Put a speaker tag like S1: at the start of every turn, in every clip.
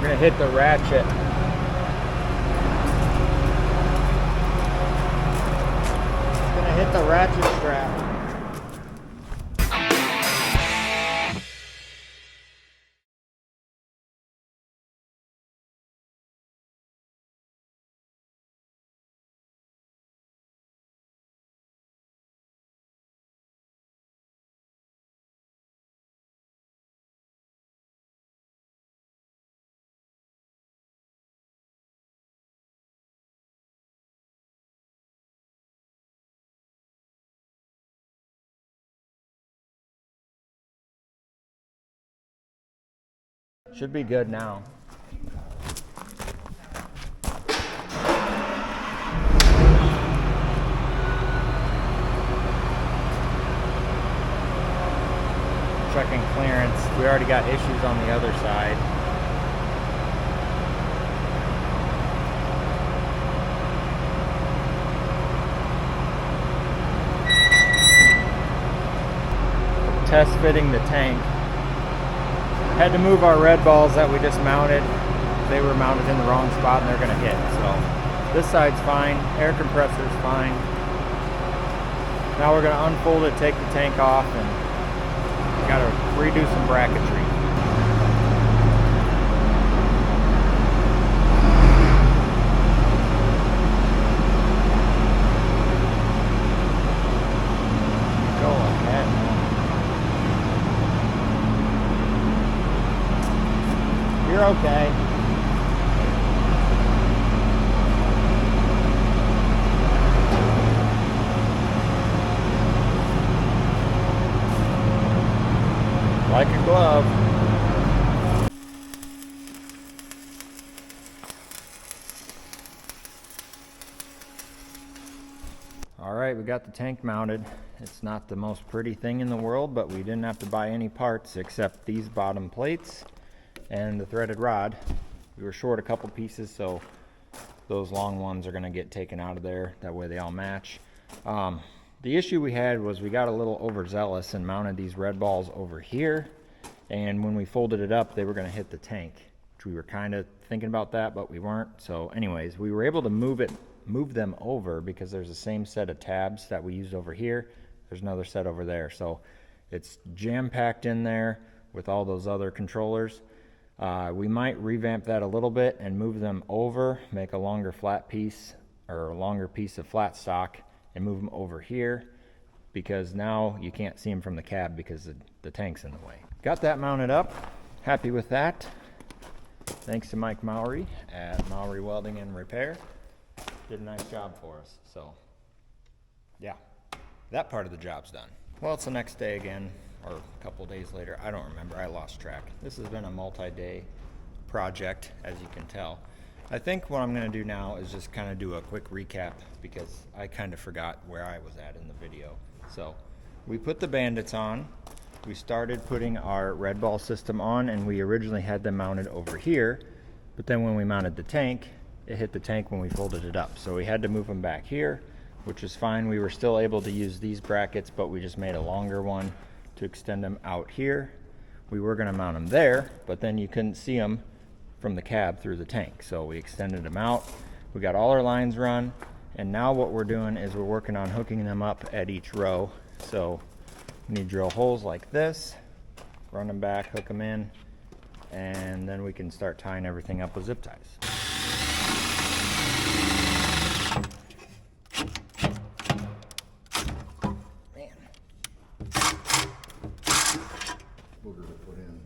S1: I'm gonna hit the ratchet. Gonna hit the ratchet strap. Should be good now. Checking clearance. We already got issues on the other side. Test fitting the tank. Had to move our red balls that we just mounted. They were mounted in the wrong spot and they're gonna hit. So this side's fine, air compressor's fine. Now we're gonna unfold it, take the tank off, and gotta redo some bracketry. Go ahead. You're okay. Like a glove. All right, we got the tank mounted. It's not the most pretty thing in the world, but we didn't have to buy any parts except these bottom plates and the threaded rod. We were short a couple pieces, so those long ones are gonna get taken out of there. That way they all match. The issue we had was we got a little overzealous and mounted these red balls over here. And when we folded it up, they were gonna hit the tank, which we were kind of thinking about that, but we weren't. So anyways, we were able to move them over because there's the same set of tabs that we used over here. There's another set over there. So it's jam-packed in there with all those other controllers. We might revamp that a little bit and move them over, make a longer flat piece or a longer piece of flat stock and move them over here, because now you can't see them from the cab because the tank's in the way. Got that mounted up. Happy with that. Thanks to Mike Mowry at Mowry Welding and Repair. Did a nice job for us. So yeah, that part of the job's done. Well, it's the next day again, or a couple days later. I don't remember. I lost track. This has been a multi-day project, as you can tell. I think what I'm going to do now is just kind of do a quick recap because I kind of forgot where I was at in the video. So we put the Bandits on. We started putting our red ball system on, and we originally had them mounted over here, but then when we mounted the tank, it hit the tank when we folded it up. So we had to move them back here, which is fine. We were still able to use these brackets, but we just made a longer one to extend them out here. We were going to mount them there, but then you couldn't see them from the cab through the tank. So we extended them out. We got all our lines run, and now what we're doing is we're working on hooking them up at each row. So we need to drill holes like this, run them back, hook them in, and then we can start tying everything up with zip ties.
S2: Booger to put in.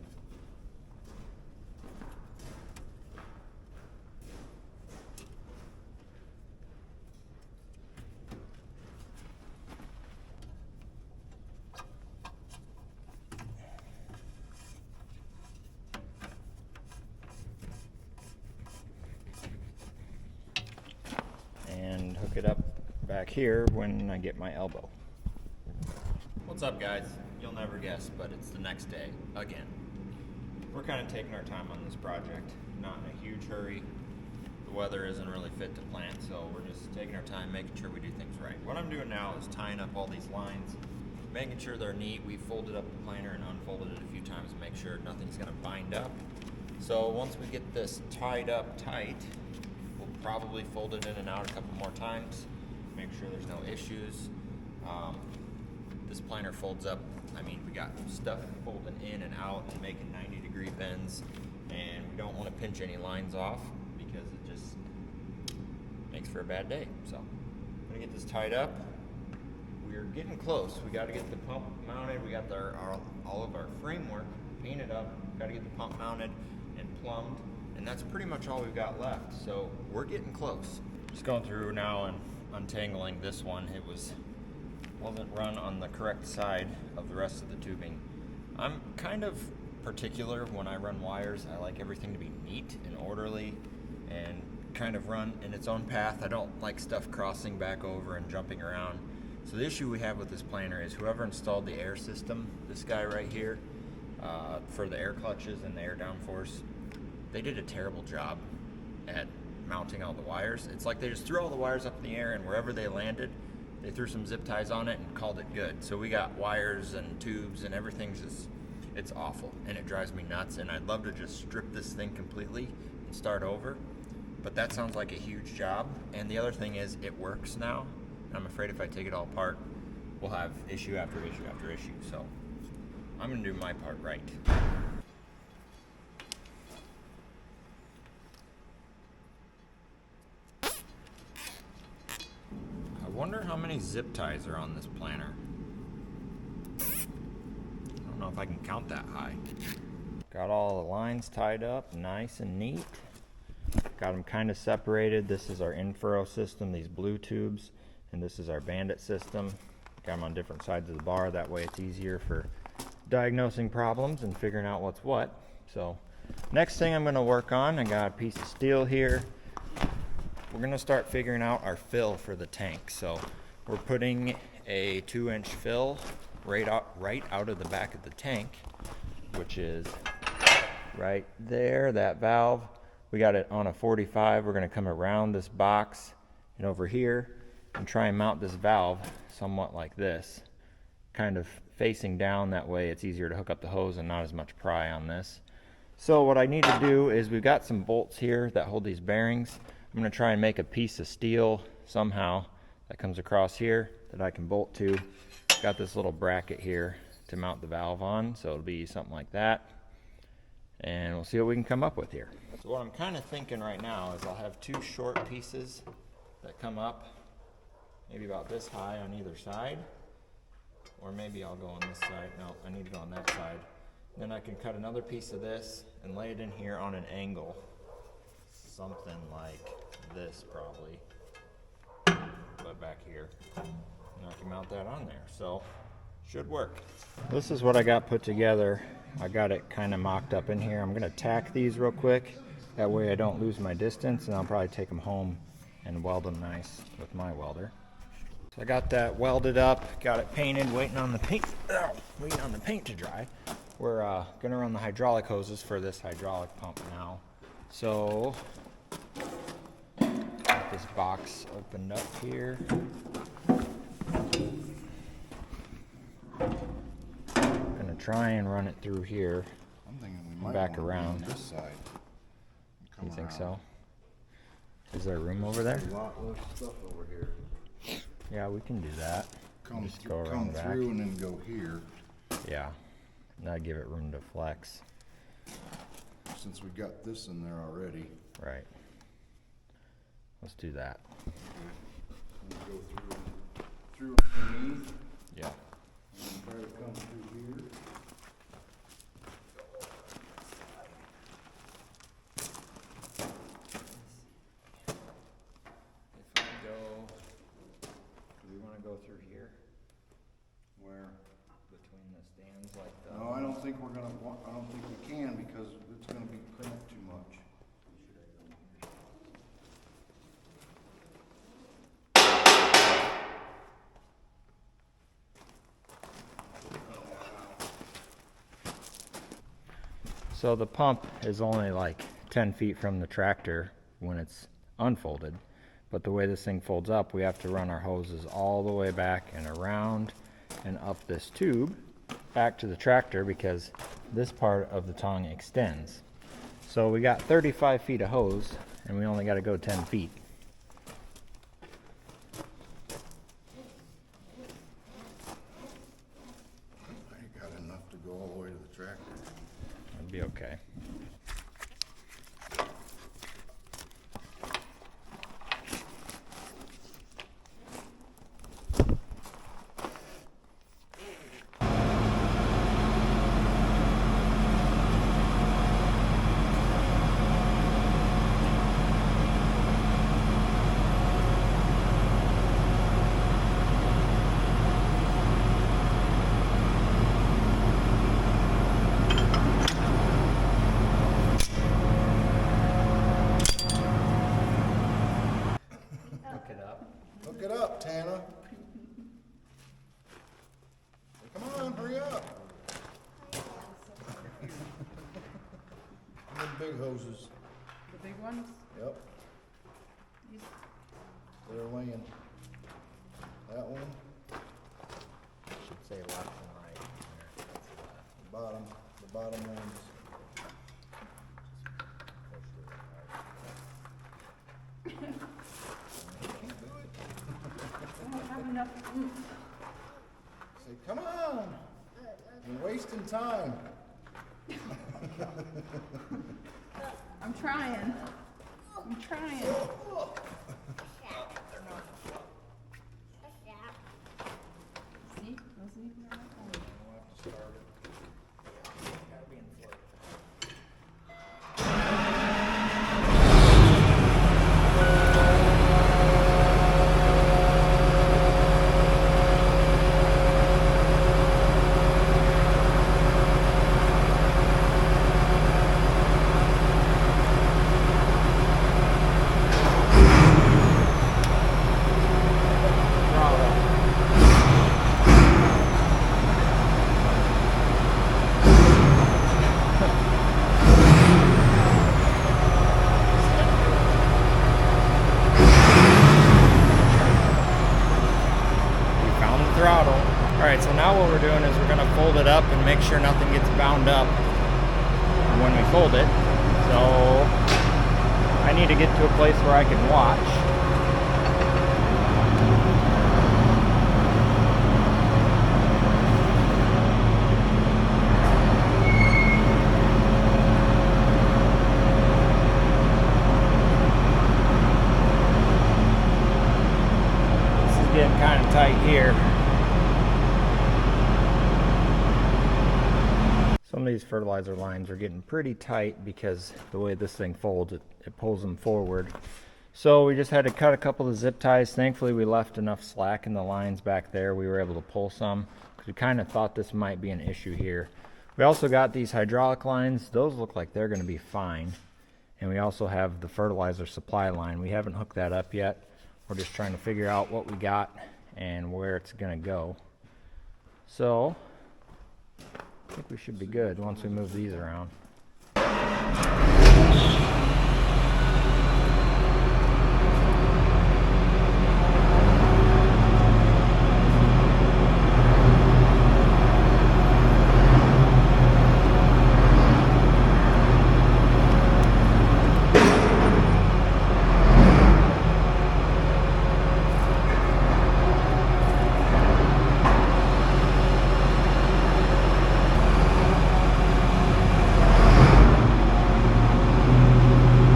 S1: And hook it up back here when I get my elbow. What's up, guys? You'll never guess, but it's the next day again. We're kind of taking our time on this project, not in a huge hurry. The weather isn't really fit to plant, so we're just taking our time, making sure we do things right. What I'm doing now is tying up all these lines, making sure they're neat. We folded up the planer and unfolded it a few times to make sure nothing's gonna bind up. So once we get this tied up tight, we'll probably fold it in and out a couple more times, make sure there's no issues. This planer folds up, I mean, we got stuff folding in and out and making 90-degree bends, and we don't want to pinch any lines off because it just makes for a bad day. So I'm gonna get this tied up. We're getting close. We got to get the pump mounted. We got all of our framework painted up. Got to get the pump mounted and plumbed, and that's pretty much all we've got left. So we're getting close. Just going through now and untangling this one. It wasn't run on the correct side of the rest of the tubing. I'm kind of particular when I run wires. I like everything to be neat and orderly and kind of run in its own path. I don't like stuff crossing back over and jumping around. So the issue we have with this planer is whoever installed the air system, this guy right here, for the air clutches and the air downforce, they did a terrible job at mounting all the wires. It's like they just threw all the wires up in the air, and wherever they landed, they threw some zip ties on it and called it good. So we got wires and tubes and everything's just, it's awful, and it drives me nuts, and I'd love to just strip this thing completely and start over, but that sounds like a huge job. And the other thing is, it works now. I'm afraid if I take it all apart, we'll have issue after issue after issue. So I'm gonna do my part right. I wonder how many zip ties are on this planer. I don't know if I can count that high. Got all the lines tied up nice and neat. Got them kind of separated. This is our in-furrow system, these blue tubes. And this is our Bandit system. Got them on different sides of the bar. That way it's easier for diagnosing problems and figuring out what's what. So next thing I'm going to work on, I got a piece of steel here. We're going to start figuring out our fill for the tank. So we're putting a 2-inch fill right out of the back of the tank, which is right there, that valve. We got it on a 45. We're going to come around this box and over here and try and mount this valve somewhat like this, kind of facing down. That way it's easier to hook up the hose and not as much pry on this. So what I need to do is, we've got some bolts here that hold these bearings. I'm going to try and make a piece of steel somehow that comes across here that I can bolt to. Got this little bracket here to mount the valve on, so it'll be something like that, and we'll see what we can come up with here. So what I'm kind of thinking right now is I'll have two short pieces that come up maybe about this high on either side, or maybe I'll go on this side. No, I need to go on that side. Then I can cut another piece of this and lay it in here on an angle, something like this probably, but back here, and I can mount that on there. So should work. This is what I got put together. I got it kind of mocked up in here. I'm gonna tack these real quick, that way I don't lose my distance, and I'll probably take them home and weld them nice with my welder. So I got that welded up, got it painted, waiting on the paint to dry. We're gonna run the hydraulic hoses for this hydraulic pump now. So got this box opened up here. Gonna try and run it through here.
S2: I'm thinking we might
S1: back
S2: want to
S1: around.
S2: on this side.
S1: You think so? Is there room over there?
S2: A lot less stuff over here.
S1: Yeah, we can do that.
S2: Come,
S1: Just go around the back.
S2: through and then go here.
S1: Yeah, that'd give it room to flex.
S2: Since we got this in there already.
S1: Right. Let's do that.
S2: We'll go through underneath
S1: Yeah.
S2: and try to come through here.
S1: If we go, do we want to go through here?
S2: Where?
S1: Between the stands like that?
S2: No, I don't think we're gonna want, I don't think we can because it's gonna be cramped too much.
S1: So the pump is only like 10 feet from the tractor when it's unfolded, but the way this thing folds up, we have to run our hoses all the way back and around and up this tube back to the tractor because this part of the tongue extends. So we got 35 feet of hose, and we only got to go 10 feet.
S2: I ain't got enough to go all the way to the tractor.
S1: That'd be okay.
S2: Hook it up, Tana. Hey, come on, hurry up. The big hoses.
S3: The big ones?
S2: Yep,
S3: These-
S2: they're laying. That one,
S1: Should say left and right.
S2: the bottom ones.
S3: I don't have enough oomph.
S2: Say, come on. You're wasting time.
S3: I'm trying. I'm trying. See? Those need to be
S1: Throttle. Alright, so now what we're doing is we're going to fold it up and make sure nothing gets bound up when we fold it. So I need to get to a place where I can watch. This is getting kind of tight here. Some of these fertilizer lines are getting pretty tight because the way this thing folds, it pulls them forward. So we just had to cut a couple of zip ties. Thankfully we left enough slack in the lines back there. We were able to pull some because we kind of thought this might be an issue here. We also got these hydraulic lines. Those look like they're going to be fine. And we also have the fertilizer supply line. We haven't hooked that up yet. We're just trying to figure out what we got and where it's going to go. So I think we should be good once we move these around.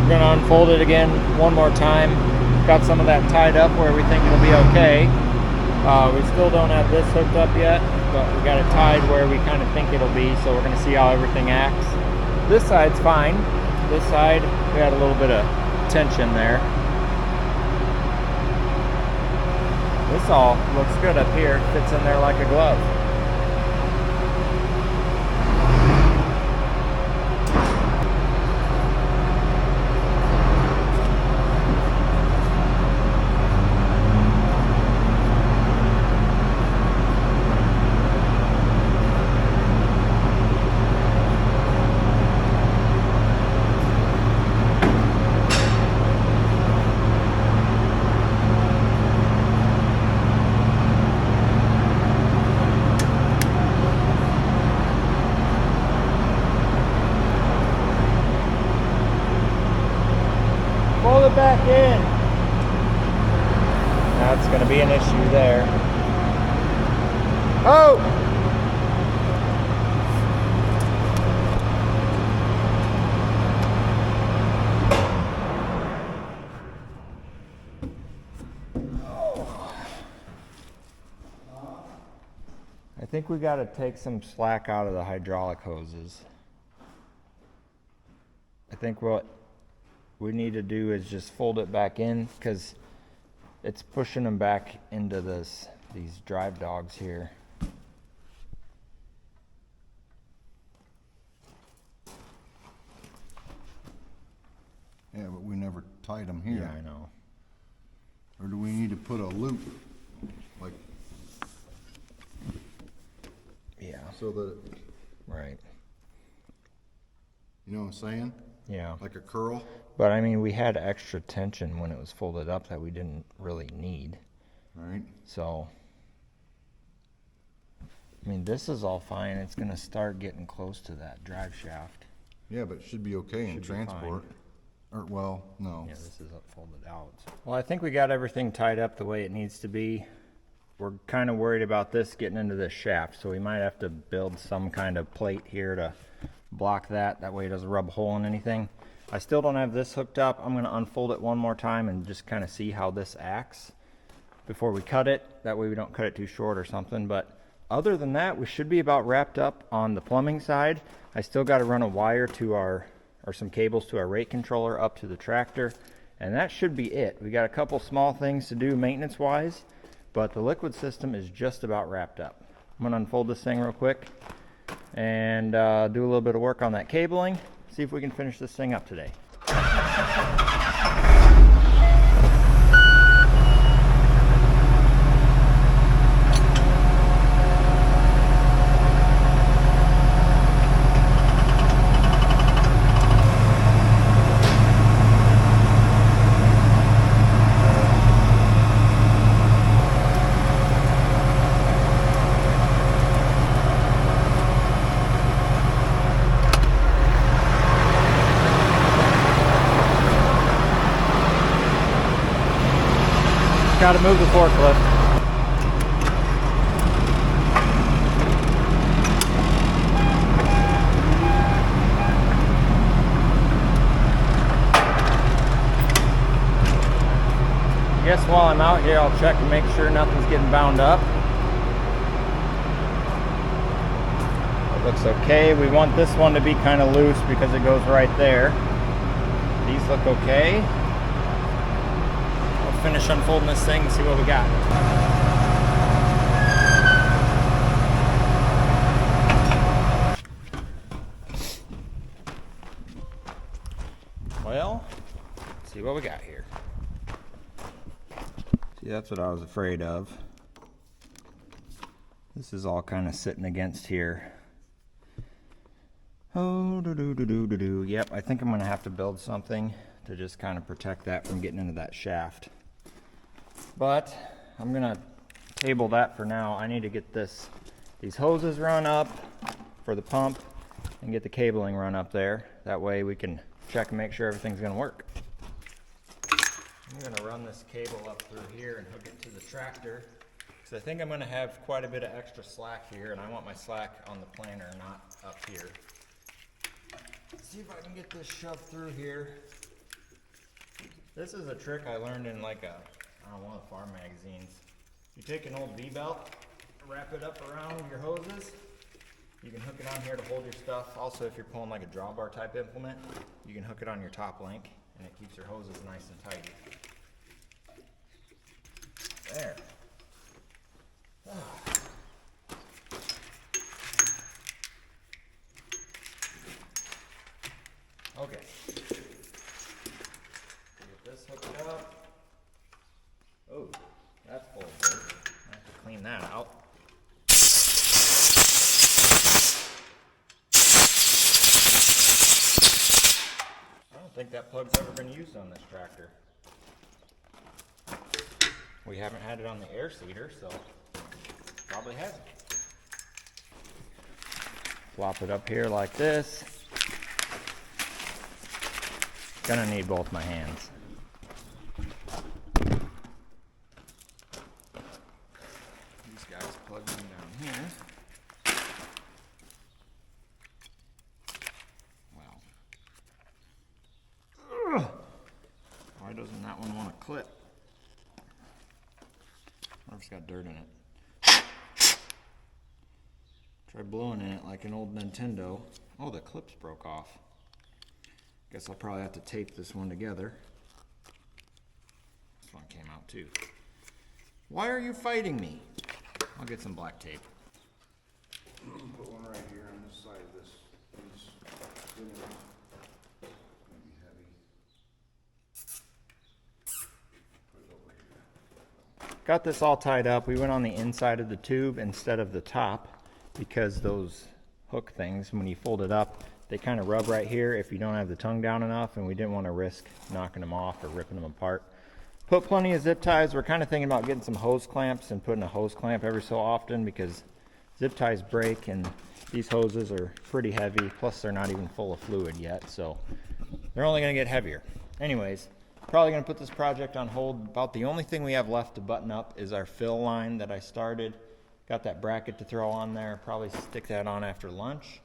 S1: We're going to unfold it again one more time. Got some of that tied up where we think it'll be okay. We still don't have this hooked up yet, but we got it tied where we kind of think it'll be, so we're going to see how everything acts. This side's fine. This side, we had a little bit of tension there. This all looks good up here. Fits in there like a glove. it back in. That's gonna be an issue there. Oh! I think we gotta take some slack out of the hydraulic hoses. I think what we need to do is just fold it back in because it's pushing them back into these drive dogs here.
S2: Yeah, but we never tied them here.
S1: Yeah, I know.
S2: Or do we need to put a loop, like,
S1: Yeah,
S2: so that,
S1: right.
S2: you know what I'm saying?
S1: Yeah.
S2: Like a curl?
S1: But I mean, we had extra tension when it was folded up that we didn't really need.
S2: Right?
S1: So, I mean, this is all fine. It's gonna start getting close to that drive shaft.
S2: Yeah, but it should be okay in
S1: Should be fine.
S2: transport. Or, well, no.
S1: Yeah, this is folded out. Well, I think we got everything tied up the way it needs to be. We're kind of worried about this getting into this shaft, so we might have to build some kind of plate here to block that. That way it doesn't rub a hole in anything. I still don't have this hooked up. I'm gonna unfold it one more time and just kind of see how this acts before we cut it. That way we don't cut it too short or something. But other than that, we should be about wrapped up on the plumbing side. I still got to run a wire to or some cables to our rate controller up to the tractor, and that should be it. We got a couple small things to do maintenance wise, but the liquid system is just about wrapped up. I'm gonna unfold this thing real quick and do a little bit of work on that cabling, see if we can finish this thing up today. Got to move the forklift. I guess while I'm out here, I'll check and make sure nothing's getting bound up. It looks okay. We want this one to be kind of loose because it goes right there. These look okay. Finish unfolding this thing and see what we got. Well, let's see what we got here. See, that's what I was afraid of. This is all kind of sitting against here. Oh, do. Yep, I think I'm gonna have to build something to just kind of protect that from getting into that shaft. But I'm gonna table that for now. I need to get these hoses run up for the pump and get the cabling run up there. That way we can check and make sure everything's gonna work. I'm gonna run this cable up through here and hook it to the tractor because I think I'm gonna have quite a bit of extra slack here, and I want my slack on the planer, not up here. Let's see if I can get this shoved through here. This is a trick I learned in like one of the farm magazines. You take an old V-belt, wrap it up around your hoses. You can hook it on here to hold your stuff. Also, if you're pulling like a drawbar type implement, you can hook it on your top link and it keeps your hoses nice and tight. There. Okay. Get this hooked up. Oh, that's full of dirt. I have to clean that out. I don't think that plug's ever been used on this tractor. We haven't had it on the air seeder, so probably hasn't. Flop it up here like this. Gonna need both my hands. clip. I wonder if it's got dirt in it. Try blowing in it like an old Nintendo. Oh, the clips broke off. Guess I'll probably have to tape this one together. This one came out too. Why are you fighting me? I'll get some black tape.
S2: Put one right here on this side of this. Maybe heavy. Put it over here.
S1: Got this all tied up. We went on the inside of the tube instead of the top because those hook things, when you fold it up, they kind of rub right here if you don't have the tongue down enough, and we didn't want to risk knocking them off or ripping them apart. Put plenty of zip ties. We're kind of thinking about getting some hose clamps and putting a hose clamp every so often because zip ties break and these hoses are pretty heavy, plus they're not even full of fluid yet, so they're only going to get heavier. Anyways, probably going to put this project on hold. About the only thing we have left to button up is our fill line that I started. Got that bracket to throw on there, probably stick that on after lunch.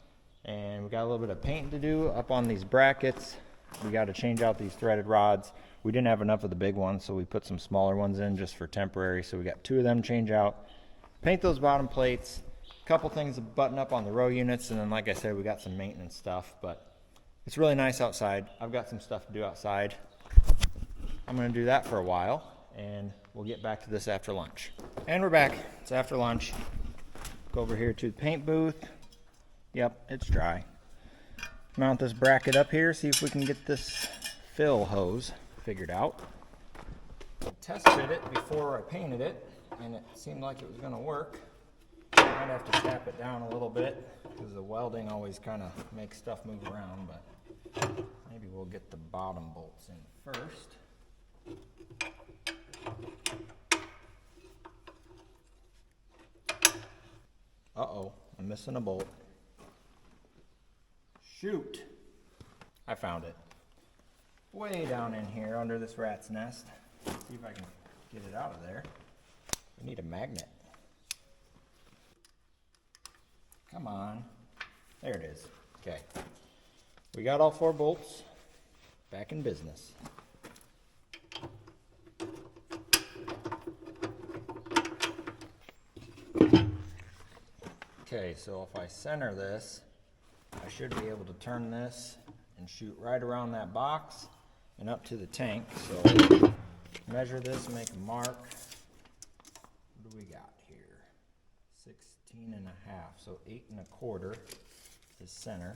S1: And we got a little bit of painting to do up on these brackets. We got to change out these threaded rods. We didn't have enough of the big ones, so we put some smaller ones in just for temporary. So we got 2 of them change out. Paint those bottom plates. A couple things to button up on the row units, and then like I said, we got some maintenance stuff. But it's really nice outside. I've got some stuff to do outside. I'm going to do that for a while, and we'll get back to this after lunch. And we're back. It's after lunch. Go over here to the paint booth. Yep, it's dry. Mount this bracket up here, see if we can get this fill hose figured out. I tested it before I painted it, and it seemed like it was going to work. I might have to tap it down a little bit because the welding always kind of makes stuff move around, but maybe we'll get the bottom bolts in first. Uh-oh, I'm missing a bolt. Shoot! I found it. Way down in here under this rat's nest. Let's see if I can get it out of there. We need a magnet. Come on. There it is. Okay. We got all 4 bolts back in business. Okay, so if I center this, I should be able to turn this and shoot right around that box and up to the tank. So measure this, make a mark. What do we got here? 16 and a half, so 8 1/4 is center.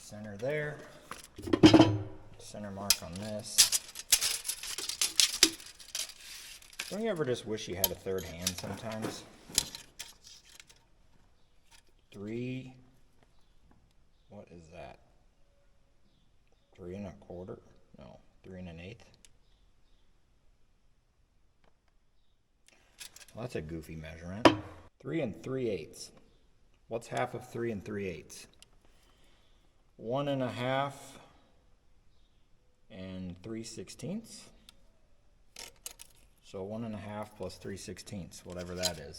S1: Center there. Center mark on this. Don't you ever just wish you had a third hand sometimes? 3, what is that? 3 1/4? No, 3 1/8. Well, that's a goofy measurement. 3 3/8. What's half of 3 3/8? 1 1/2 and 3/16. So 1 1/2 plus 3/16, whatever that is.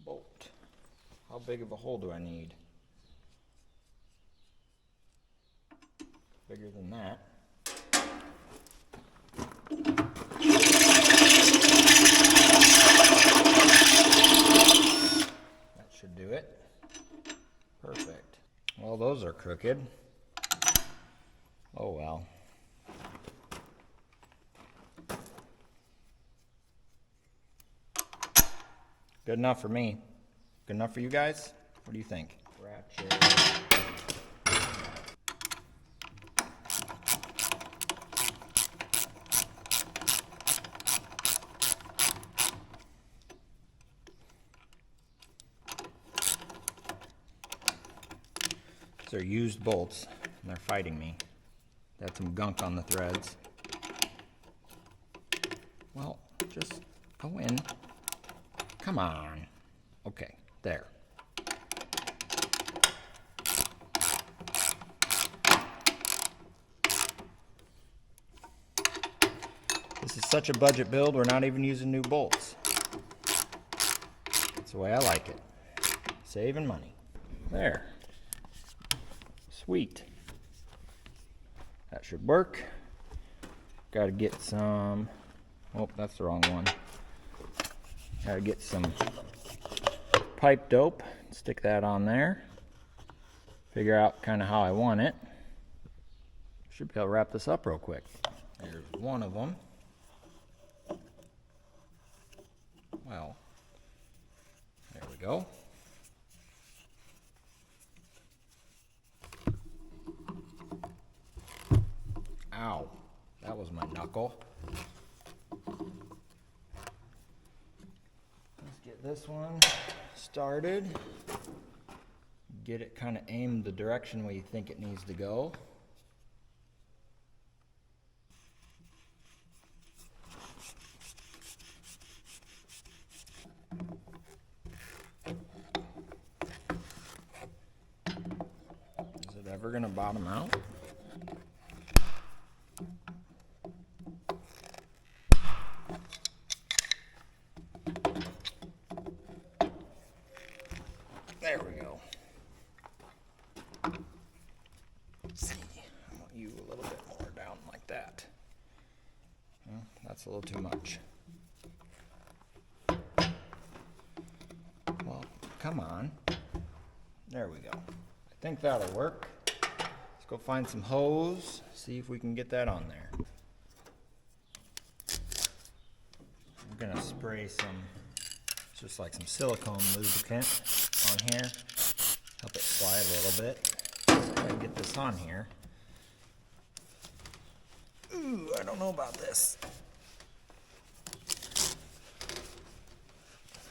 S1: Bolt. How big of a hole do I need? Bigger than that. Should do it. Perfect. Well, those are crooked. Oh well. Good enough for me. Good enough for you guys? What do you think? Ratchet. These are used bolts, and they're fighting me. They had some gunk on the threads. Well, just go in. Come on. Okay, there. This is such a budget build, we're not even using new bolts. That's the way I like it. Saving money. There. Sweet. That should work. Gotta get some, oh, that's the wrong one. Gotta get some pipe dope, stick that on there. Figure out kind of how I want it. Should be able to wrap this up real quick. There's one of them. Well, there we go. Ow, that was my knuckle. Let's get this one started. Get it kind of aimed the direction we think it needs to go. Is it ever going to bottom out? There we go. See, I want you a little bit more down like that. Well, that's a little too much. Well, come on. There we go. I think that'll work. Let's go find some hose, see if we can get that on there. I'm gonna spray some, just like some silicone lubricant on here. Help it slide a little bit. Let's try and get this on here. Ooh, I don't know about this.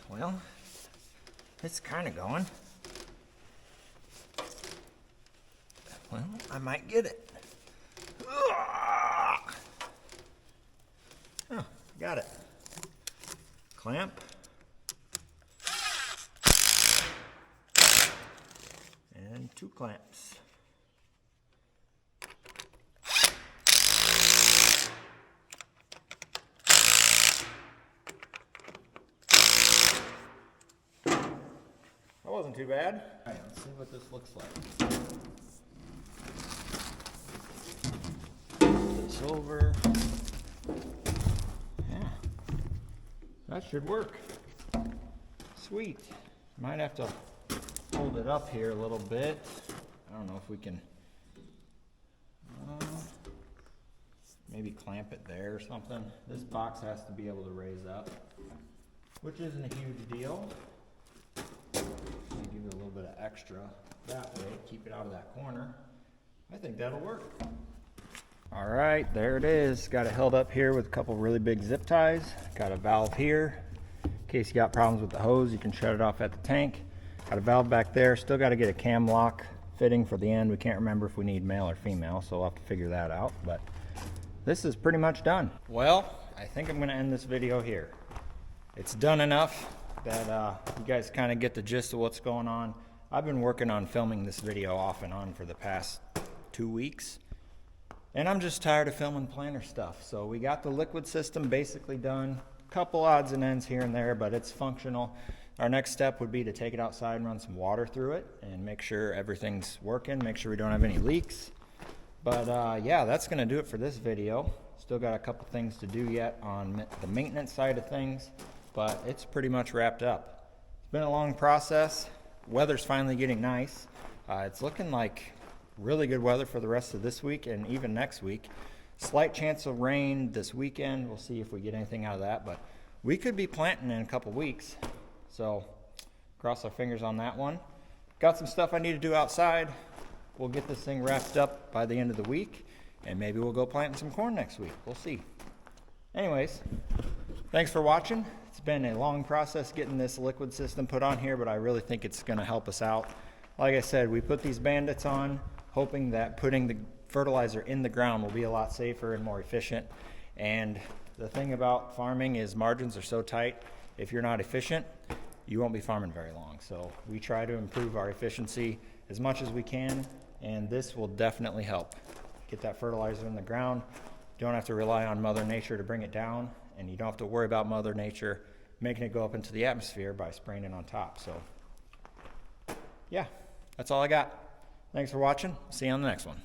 S1: Well, it's kind of going. Well, I might get it. Oh, got it. Clamp. And 2 clamps. That wasn't too bad. All right, let's see what this looks like. Put this over. Yeah, that should work. Sweet. Might have to hold it up here a little bit. I don't know if we can maybe clamp it there or something. This box has to be able to raise up, which isn't a huge deal. Give it a little bit of extra that way, keep it out of that corner. I think that'll work. All right, there it is. Got it held up here with a couple really big zip ties. Got a valve here. In case you got problems with the hose, you can shut it off at the tank. Got a valve back there. Still got to get a cam lock fitting for the end. We can't remember if we need male or female, so we'll have to figure that out. But this is pretty much done. Well, I think I'm going to end this video here. It's done enough that you guys kind of get the gist of what's going on. I've been working on filming this video off and on for the past 2 weeks. And I'm just tired of filming planter stuff. So we got the liquid system basically done. Couple odds and ends here and there, but it's functional. Our next step would be to take it outside and run some water through it and make sure everything's working, make sure we don't have any leaks. But yeah, that's gonna do it for this video. Still got a couple things to do yet on the maintenance side of things, but it's pretty much wrapped up. It's been a long process. Weather's finally getting nice. It's looking like really good weather for the rest of this week and even next week. Slight chance of rain this weekend. We'll see if we get anything out of that, but we could be planting in a couple weeks. So cross our fingers on that one. Got some stuff I need to do outside. We'll get this thing wrapped up by the end of the week, and maybe we'll go planting some corn next week. We'll see. Anyways, thanks for watching. It's been a long process getting this liquid system put on here, but I really think it's gonna help us out. Like I said, we put these bandits on, hoping that putting the fertilizer in the ground will be a lot safer and more efficient. And the thing about farming is margins are so tight. If you're not efficient, you won't be farming very long. So we try to improve our efficiency as much as we can, and this will definitely help get that fertilizer in the ground. You don't have to rely on Mother Nature to bring it down, and you don't have to worry about Mother Nature making it go up into the atmosphere by spraying it on top. So, yeah, that's all I got. Thanks for watching. See you on the next one.